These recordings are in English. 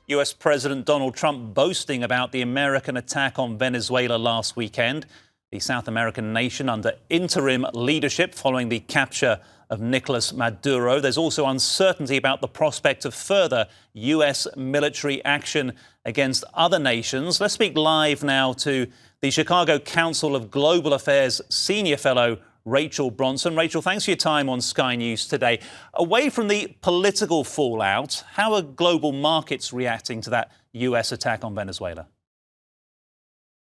US President Donald Trump boasting about the American attack on Venezuela last weekend, the South American nation under interim leadership following the capture of Nicolas Maduro. There's also uncertainty about the prospect of further US military action against other nations. Let's speak live now to the Chicago Council of Global Affairs senior fellow, Rachel Bronson. Rachel, thanks for your time on Sky News today. Away from the political fallout, how are global markets reacting to that US attack on Venezuela?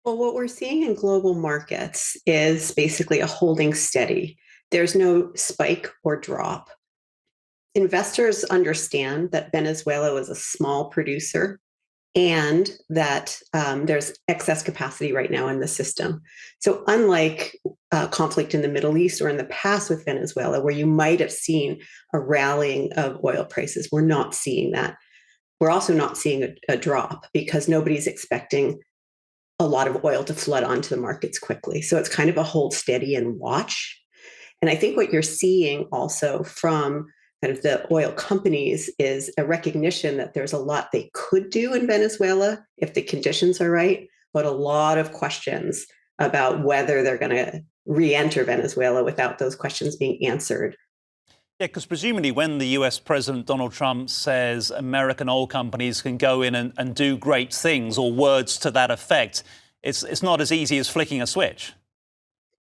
Well, what we're seeing in global markets is basically a holding steady. There's no spike or drop. Investors understand that Venezuela was a small producer and that there's excess capacity right now in the system. So, unlike conflict in the Middle East or in the past with Venezuela, where you might have seen a rallying of oil prices, we're not seeing that. We're also not seeing a drop because nobody's expecting a lot of oil to flood onto the markets quickly. So it's kind of a hold steady and watch. And I think what you're seeing also from kind of the oil companies is a recognition that there's a lot they could do in Venezuela if the conditions are right, but a lot of questions about whether they're going to re-enter Venezuela without those questions being answered. Yeah, because presumably when the US President Donald Trump says American oil companies can go in and do great things, or words to that effect, it's not as easy as flicking a switch.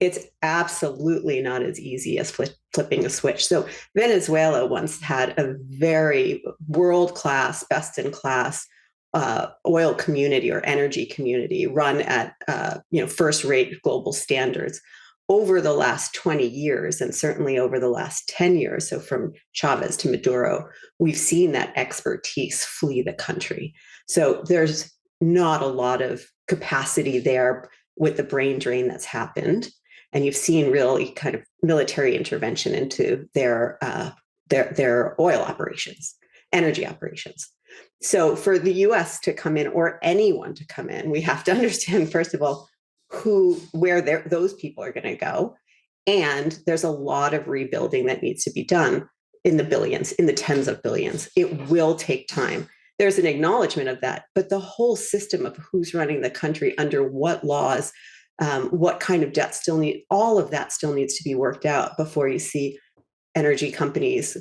It's absolutely not as easy as flipping a switch. So Venezuela once had a very world-class, best-in-class oil community or energy community run at first-rate global standards. Over the last 20 years, and certainly over the last 10 years, so from Chavez to Maduro, we've seen that expertise flee the country. So there's not a lot of capacity there with the brain drain that's happened. And you've seen really kind of military intervention into their oil operations, energy operations. So for the US to come in, or anyone to come in, we have to understand, first of all, where those people are going to go. And there's a lot of rebuilding that needs to be done in the billions, in the tens of billions. It will take time. There's an acknowledgement of that, but the whole system of who's running the country under what laws, what kind of debt all of that still needs to be worked out before you see energy companies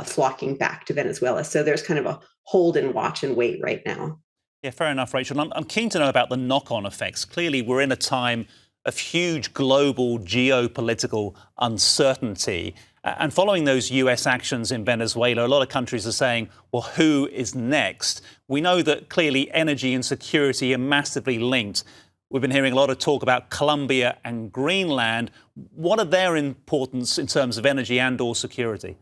flocking back to Venezuela. So there's kind of a hold and watch and wait right now. Yeah, fair enough, Rachel. I'm keen to know about the knock-on effects. Clearly, we're in a time of huge global geopolitical uncertainty. And following those US actions in Venezuela, a lot of countries are saying, well, who is next? We know that clearly energy and security are massively linked. We've been hearing a lot of talk about Colombia and Greenland. What are their importance in terms of energy and or security?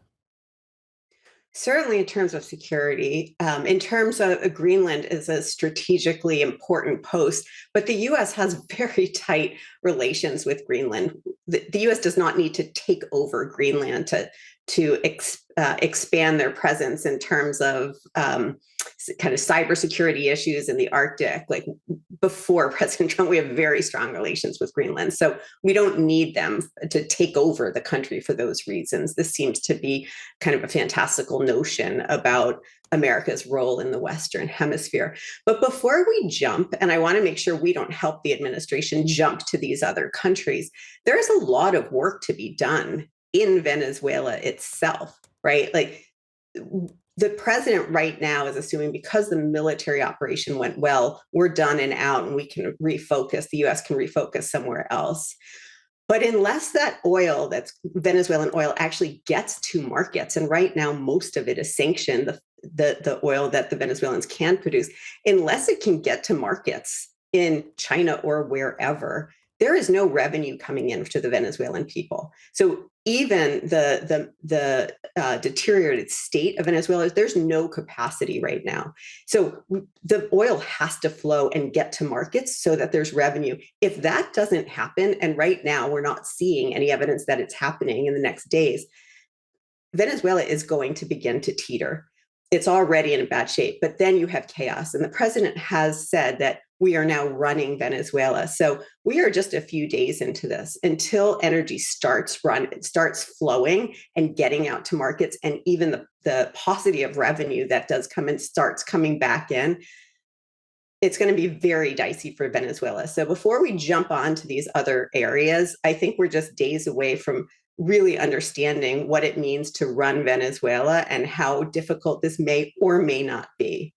Certainly, in terms of security, in terms of Greenland is a strategically important post, but the U.S. has very tight relations with Greenland. The U.S. does not need to take over Greenland to expand their presence in terms of kind of cybersecurity issues in the Arctic. Like before President Trump, we have very strong relations with Greenland. So we don't need them to take over the country for those reasons. This seems to be kind of a fantastical notion about America's role in the Western Hemisphere. But before we jump, and I want to make sure we don't help the administration jump to these other countries, there's a lot of work to be done in Venezuela itself, right? Like the president right now is assuming because the military operation went well, we're done and out and we can refocus, the US can refocus somewhere else. But unless that oil, that's Venezuelan oil, actually gets to markets, and right now most of it is sanctioned, the oil that the Venezuelans can produce, unless it can get to markets in China or wherever, there is no revenue coming in to the Venezuelan people. So even the deteriorated state of Venezuela, there's no capacity right now. So the oil has to flow and get to markets so that there's revenue. If that doesn't happen, and right now we're not seeing any evidence that it's happening in the next days, Venezuela is going to begin to teeter. it's already in a bad shape, but then you have chaos. And the president has said that we are now running Venezuela. So we are just a few days into this. Until energy starts flowing and getting out to markets, and even the paucity of revenue that does come in starts coming back in, it's going to be very dicey for Venezuela. So before we jump on to these other areas, I think we're just days away from really understanding what it means to run Venezuela and how difficult this may or may not be.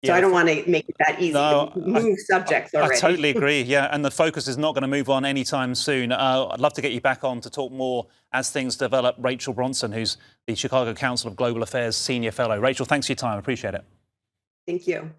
So Yeah, I don't want to make it that easy no, to move subjects I already. totally agree. Yeah, and the focus is not going to move on anytime soon. I'd love to get you back on to talk more as things develop. Rachel Bronson, who's the Chicago Council of Global Affairs Senior Fellow. Rachel, thanks for your time. I appreciate it. Thank you.